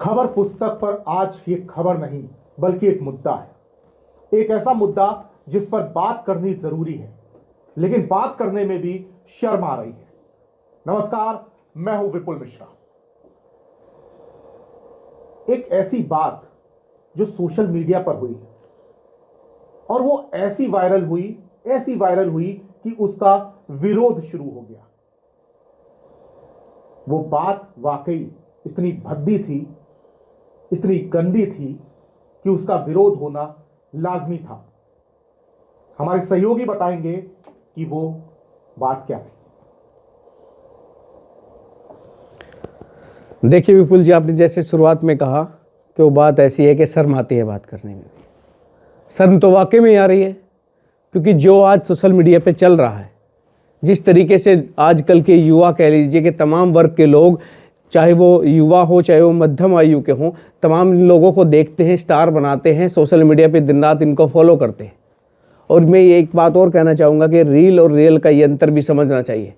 खबर पुस्तक पर आज ये खबर नहीं बल्कि एक मुद्दा है। एक ऐसा मुद्दा जिस पर बात करनी जरूरी है, लेकिन बात करने में भी शर्म आ रही है। नमस्कार, मैं हूं विपुल मिश्रा। एक ऐसी बात जो सोशल मीडिया पर हुई और वो ऐसी वायरल हुई कि उसका विरोध शुरू हो गया। वो बात वाकई इतनी भद्दी थी, इतनी गंदी थी कि उसका विरोध होना लाजमी था। हमारे सहयोगी बताएंगे कि वो बात क्या थी। देखिए विपुल जी, आपने जैसे शुरुआत में कहा कि वो बात ऐसी है कि शर्म आती है बात करने में। शर्म तो वाकई में आ रही है, क्योंकि जो आज सोशल मीडिया पे चल रहा है, जिस तरीके से आजकल के युवा कह लीजिए कि तमाम वर्ग के लोग, चाहे वो युवा हो चाहे वो मध्यम आयु के हों, तमाम लोगों को देखते हैं, स्टार बनाते हैं, सोशल मीडिया पे दिन रात इनको फॉलो करते हैं। और मैं एक बात और कहना चाहूँगा कि रील और रियल का ये अंतर भी समझना चाहिए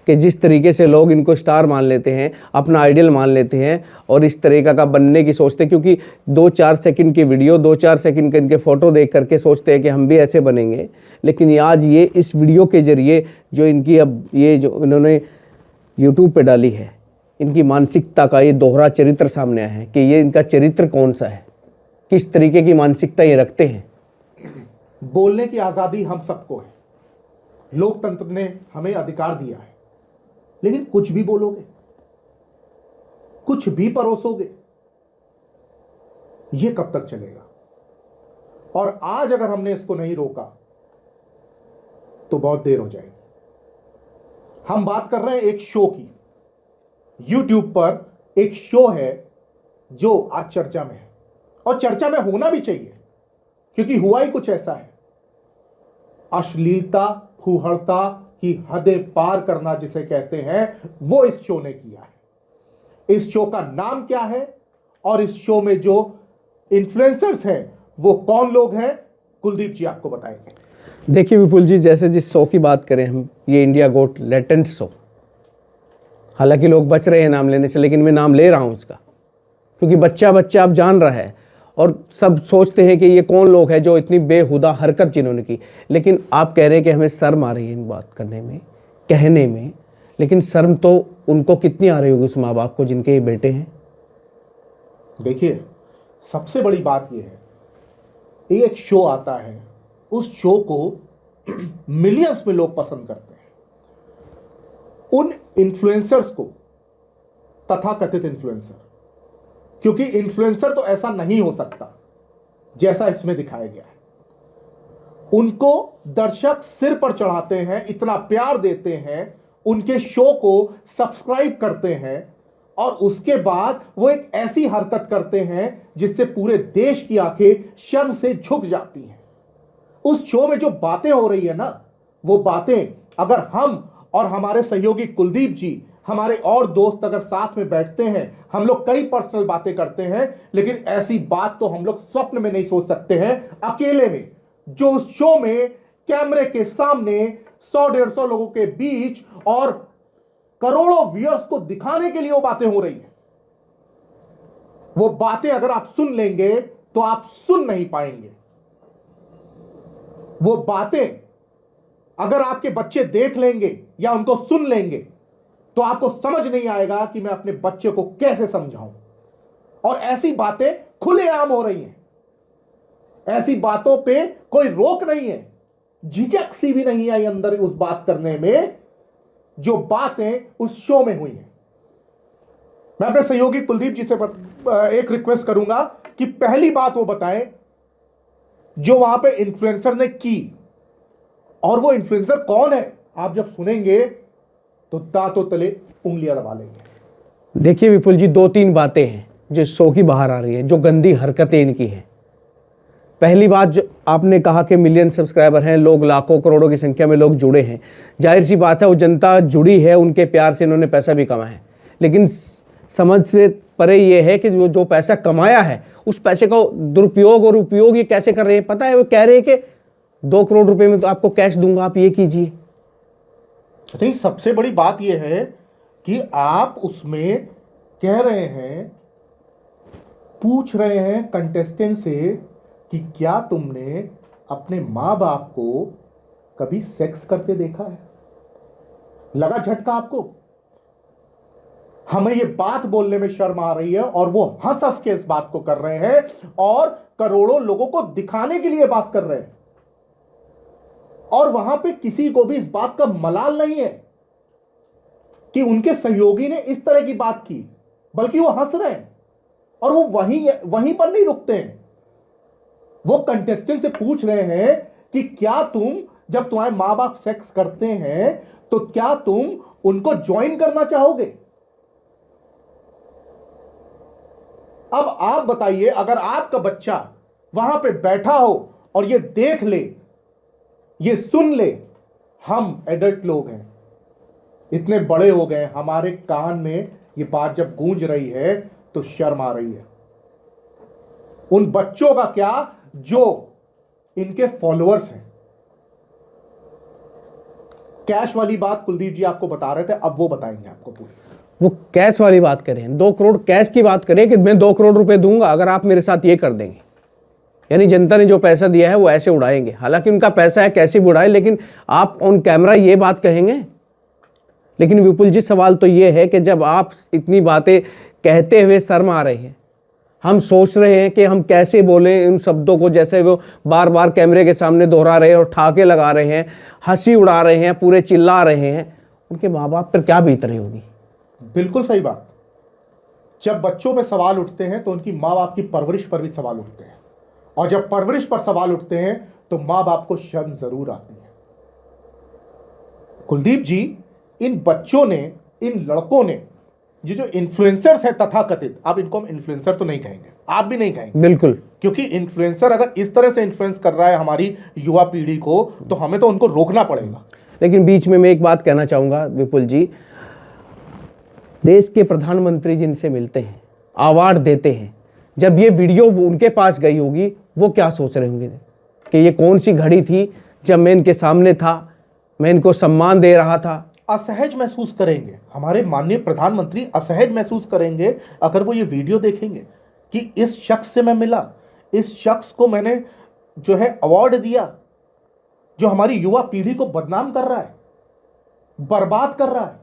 कि जिस तरीके से लोग इनको स्टार मान लेते हैं, अपना आइडियल मान लेते हैं और इस तरीका का बनने की सोचते हैं, क्योंकि 2-4 सेकंड की वीडियो, 2-4 सेकंड के इनके फ़ोटो देख करके सोचते हैं कि हम भी ऐसे बनेंगे। लेकिन आज ये इस वीडियो के ज़रिए जो इनकी अब ये जो इन्होंने यूट्यूब पे डाली है, इनकी मानसिकता का ये दोहरा चरित्र सामने आया है कि ये इनका चरित्र कौन सा है, किस तरीके की मानसिकता ये रखते हैं। बोलने की आजादी हम सबको है, लोकतंत्र ने हमें अधिकार दिया है, लेकिन कुछ भी बोलोगे, कुछ भी परोसोगे, ये कब तक चलेगा? और आज अगर हमने इसको नहीं रोका तो बहुत देर हो जाएगी। हम बात कर रहे हैं एक शो की। YouTube पर एक शो है जो आज चर्चा में है, और चर्चा में होना भी चाहिए, क्योंकि हुआ ही कुछ ऐसा है। अश्लीलता, फूहड़ता की हदें पार करना जिसे कहते हैं, वो इस शो ने किया है। इस शो का नाम क्या है और इस शो में जो इन्फ्लुएंसर्स हैं वो कौन लोग हैं, कुलदीप जी आपको बताएंगे। देखिए विपुल जी, जैसे जिस शो की बात करें हम, ये इंडिया गोट लेटेंट शो, हालांकि लोग बच रहे हैं नाम लेने से, लेकिन मैं नाम ले रहा हूं इसका, क्योंकि बच्चा बच्चा अब जान रहा है और सब सोचते हैं कि ये कौन लोग हैं जो इतनी बेहुदा हरकत जिन्होंने की। लेकिन आप कह रहे हैं कि हमें शर्म आ रही है इन बात करने में, कहने में, लेकिन शर्म तो उनको कितनी आ रही होगी उस माँ बाप को जिनके ये बेटे हैं। देखिए, सबसे बड़ी बात यह है, एक शो आता है, उस शो को मिलियंस में लोग पसंद करते हैं। उन इन्फ्लुएंसर्स को, तथाकथित इन्फ्लुएंसर, क्योंकि इन्फ्लुएंसर तो ऐसा नहीं हो सकता जैसा इसमें दिखाया गया है, उनको दर्शक सिर पर चढ़ाते हैं, इतना प्यार देते हैं, उनके शो को सब्सक्राइब करते हैं, और उसके बाद वो एक ऐसी हरकत करते हैं जिससे पूरे देश की आंखें शर्म से झुक जाती हैं। उस शो में जो बातें हो रही है ना, वो बातें अगर हम और हमारे सहयोगी कुलदीप जी, हमारे और दोस्त अगर साथ में बैठते हैं, हम लोग कई पर्सनल बातें करते हैं, लेकिन ऐसी बात तो हम लोग स्वप्न में नहीं सोच सकते हैं अकेले में, जो उस शो में कैमरे के सामने 100-150 लोगों के बीच और करोड़ों व्यूअर्स को दिखाने के लिए वो बातें हो रही हैं। वो बातें अगर आप सुन लेंगे तो आप सुन नहीं पाएंगे। वो बातें अगर आपके बच्चे देख लेंगे या उनको सुन लेंगे तो आपको समझ नहीं आएगा कि मैं अपने बच्चे को कैसे समझाऊं। और ऐसी बातें खुलेआम हो रही हैं, ऐसी बातों पे कोई रोक नहीं है, झिझक सी भी नहीं आई अंदर उस बात करने में जो बातें उस शो में हुई हैं। मैं अपने सहयोगी कुलदीप जी से एक रिक्वेस्ट करूंगा कि पहली बात वो बताएं जो वहां पे इन्फ्लुएंसर ने की, और वो इन्फ्लुएंसर कौन है। आप जब सुनेंगे तो दांतों तले उंगलियां दबा लेंगे। देखिए विपुल जी, 2-3 बातें हैं जो शो की बाहर आ रही है, जो गंदी हरकतें इनकी हैं। पहली बात, जो आपने कहा कि मिलियन सब्सक्राइबर हैं, लोग लाखों करोड़ों की संख्या में लोग जुड़े हैं, जाहिर सी बात है वो जनता जुड़ी है, उनके प्यार से इन्होंने पैसा भी कमाया है। लेकिन समझ से परे ये है कि जो पैसा कमाया है उस पैसे का दुरुपयोग और उपयोग ये कैसे कर रहे हैं पता है। वो कह रहे हैं कि 2 करोड़ रुपए में तो आपको कैश दूंगा, आप ये कीजिए। नहीं, सबसे बड़ी बात यह है कि आप उसमें कह रहे हैं पूछ रहे हैं कंटेस्टेंट से कि क्या तुमने अपने माँ बाप को कभी सेक्स करते देखा है? लगा झटका आपको? हमें ये बात बोलने में शर्म आ रही है और वो हंस हंस के इस बात को कर रहे हैं और करोड़ों लोगों को दिखाने के लिए बात कर रहे हैं, और वहां पे किसी को भी इस बात का मलाल नहीं है कि उनके सहयोगी ने इस तरह की बात की, बल्कि वो हंस रहे हैं। और वो वहीं पर नहीं रुकते हैं, वो कंटेस्टेंट से पूछ रहे हैं कि क्या तुम, जब तुम्हारे मां बाप सेक्स करते हैं तो क्या तुम उनको ज्वाइन करना चाहोगे? अब आप बताइए, अगर आपका बच्चा वहां पे बैठा हो और ये देख ले, ये सुन ले, हम एडल्ट लोग हैं, इतने बड़े हो गए, हमारे कान में ये बात जब गूंज रही है तो शर्म आ रही है। उन बच्चों का क्या जो इनके फॉलोअर्स हैं। कैश वाली बात कुलदीप जी आपको बता रहे थे, अब वो बताएंगे आपको पूरी। वो कैश वाली बात करें, 2 करोड़ कैश की बात करें कि मैं 2 करोड़ रुपए दूंगा अगर आप मेरे साथ ये कर देंगे, यानी जनता ने जो पैसा दिया है वो ऐसे उड़ाएंगे। हालांकि उनका पैसा है, कैसे भी उड़ाए, लेकिन आप ऑन कैमरा ये बात कहेंगे। लेकिन विपुल जी, सवाल तो ये है कि जब आप इतनी बातें कहते हुए शर्म आ रहे हैं, हम सोच रहे हैं कि हम कैसे बोलें इन शब्दों को, जैसे वो बार बार कैमरे के सामने दोहरा रहे हैं और ठाके लगा रहे हैं, हंसी उड़ा रहे हैं, पूरे चिल्ला रहे हैं, उनके माँ बाप पर क्या बीत रही होगी। बिल्कुल सही बात। जब बच्चों पे सवाल उठते हैं तो उनकी माँ बाप की परवरिश पर भी सवाल उठते हैं, और जब परवरिश पर सवाल उठते हैं तो माँ बाप को शर्म जरूर आती है। कुलदीप जी, इन बच्चों ने, इन लड़कों ने, ये जो इन्फ्लुएंसर्स है तथाकथित, आप इनको हम इन्फ्लुएंसर तो नहीं कहेंगे, आप भी नहीं कहेंगे, बिल्कुल, क्योंकि इन्फ्लुएंसर अगर इस तरह से इन्फ्लुएंस कर रहा है हमारी युवा पीढ़ी को, तो हमें तो उनको रोकना पड़ेगा। लेकिन बीच में मैं एक बात कहना चाहूंगा विपुल जी, देश के प्रधानमंत्री जिनसे मिलते हैं, अवार्ड देते हैं, जब ये वीडियो उनके पास गई होगी, वो क्या सोच रहे होंगे कि ये कौन सी घड़ी थी जब मैं इनके सामने था, मैं इनको सम्मान दे रहा था। असहज महसूस करेंगे, हमारे माननीय प्रधानमंत्री असहज महसूस करेंगे अगर वो ये वीडियो देखेंगे कि इस शख्स से मैं मिला, इस शख्स को मैंने जो है अवार्ड दिया, जो हमारी युवा पीढ़ी को बदनाम कर रहा है, बर्बाद कर रहा है।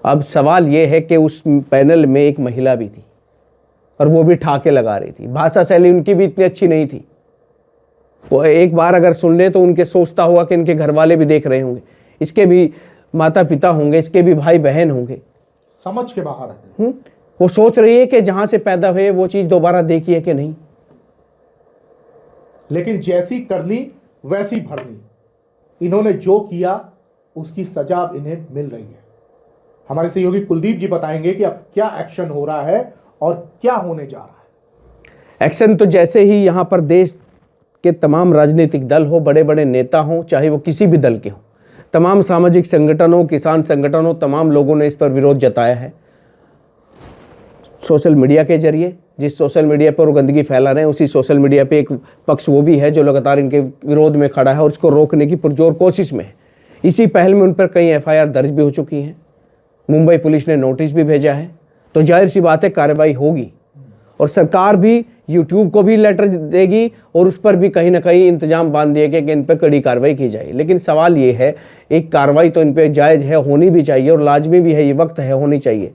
अब सवाल यह है कि उस पैनल में एक महिला भी थी और वो भी ठाके लगा रही थी, भाषा शैली उनकी भी इतनी अच्छी नहीं थी। वो एक बार अगर सुन ले तो उनके सोचता होगा कि इनके घर वाले भी देख रहे होंगे, इसके भी माता पिता होंगे, इसके भी भाई बहन होंगे, समझ के बाहर है। वो सोच रही है कि जहां से पैदा हुए वो चीज दोबारा देखी है कि नहीं। लेकिन जैसी करनी वैसी भरनी, इन्होंने जो किया उसकी सजा अब इन्हें मिल रही है। हमारे सहयोगी कुलदीप जी बताएंगे कि अब क्या एक्शन हो रहा है और क्या होने जा रहा है। एक्शन तो जैसे ही यहाँ पर देश के तमाम राजनीतिक दल हो, बड़े बड़े नेता हों, चाहे वो किसी भी दल के हों, तमाम सामाजिक संगठनों, किसान संगठनों, तमाम लोगों ने इस पर विरोध जताया है। सोशल मीडिया के जरिए, जिस सोशल मीडिया पर वो गंदगी फैला रहे हैं, उसी सोशल मीडिया पे एक पक्ष वो भी है जो लगातार इनके विरोध में खड़ा है और इसको रोकने की पुरजोर कोशिश में है। इसी पहल में उन पर कई FIR दर्ज भी हो चुकी हैं, मुंबई पुलिस ने नोटिस भी भेजा है, तो जाहिर सी बात है कार्रवाई होगी और सरकार भी YouTube को भी लेटर देगी और उस पर भी कहीं ना कहीं इंतजाम बांध दिया कि इन पर कड़ी कार्रवाई की जाए। लेकिन सवाल ये है, एक कार्रवाई तो इन पर जायज़ है, होनी भी चाहिए और लाजमी भी है, ये वक्त है, होनी चाहिए।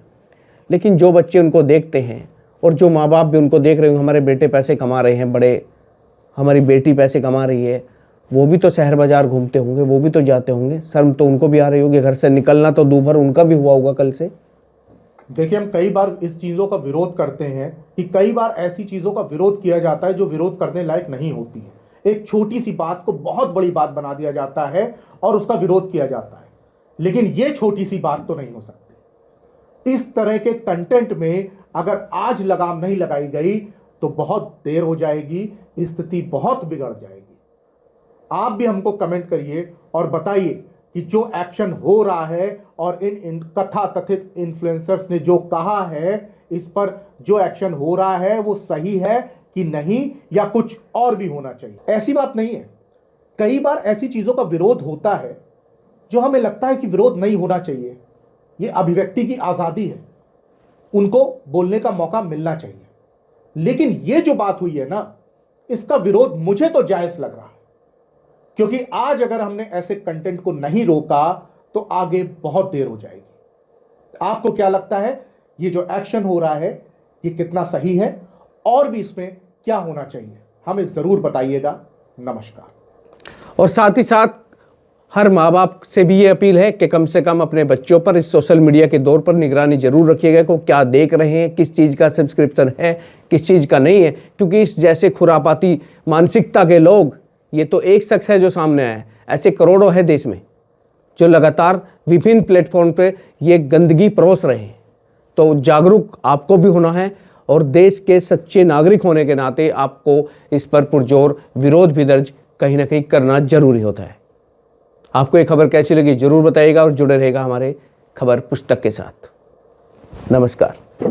लेकिन जो बच्चे उनको देखते हैं और जो माँ बाप भी उनको देख रहे होंगे, हमारे बेटे पैसे कमा रहे हैं बड़े, हमारी बेटी पैसे कमा रही है, वो भी तो शहर बाजार घूमते होंगे, वो भी तो जाते होंगे, शर्म तो उनको भी आ रही होगी, घर से निकलना तो दूभर उनका भी हुआ होगा कल से। देखिए, हम कई बार इस चीज़ों का विरोध करते हैं कि कई बार ऐसी चीज़ों का विरोध किया जाता है जो विरोध करने लायक नहीं होती है। एक छोटी सी बात को बहुत बड़ी बात बना दिया जाता है और उसका विरोध किया जाता है, लेकिन ये छोटी सी बात तो नहीं हो सकती। इस तरह के कंटेंट में अगर आज लगाम नहीं लगाई गई तो बहुत देर हो जाएगी, स्थिति बहुत बिगड़ जाएगी। आप भी हमको कमेंट करिए और बताइए कि जो एक्शन हो रहा है और इन कथाकथित इन्फ्लुएंसर्स ने जो कहा है, इस पर जो एक्शन हो रहा है वो सही है कि नहीं, या कुछ और भी होना चाहिए। ऐसी बात नहीं है, कई बार ऐसी चीजों का विरोध होता है जो हमें लगता है कि विरोध नहीं होना चाहिए। ये अभिव्यक्ति की आजादी है, उनको बोलने का मौका मिलना चाहिए। लेकिन ये जो बात हुई है ना, इसका विरोध मुझे तो जायज लग रहा है, क्योंकि आज अगर हमने ऐसे कंटेंट को नहीं रोका तो आगे बहुत देर हो जाएगी। आपको क्या लगता है, ये जो एक्शन हो रहा है ये कितना सही है, और भी इसमें क्या होना चाहिए, हमें जरूर बताइएगा। नमस्कार। और साथ ही साथ हर माँ बाप से भी ये अपील है कि कम से कम अपने बच्चों पर इस सोशल मीडिया के दौर पर निगरानी जरूर रखिएगा कि वो क्या देख रहे हैं, किस चीज़ का सब्सक्रिप्शन है, किस चीज़ का नहीं है। क्योंकि इस जैसे खुरापाती मानसिकता के लोग, ये तो एक शख्स है जो सामने आया है, ऐसे करोड़ों है देश में जो लगातार विभिन्न प्लेटफॉर्म पे ये गंदगी परोस रहे हैं। तो जागरूक आपको भी होना है, और देश के सच्चे नागरिक होने के नाते आपको इस पर पुरजोर विरोध भी दर्ज कहीं ना कहीं करना जरूरी होता है। आपको ये खबर कैसी लगी जरूर बताइएगा, और जुड़े रहेगा हमारे खबर पुस्तक के साथ। नमस्कार।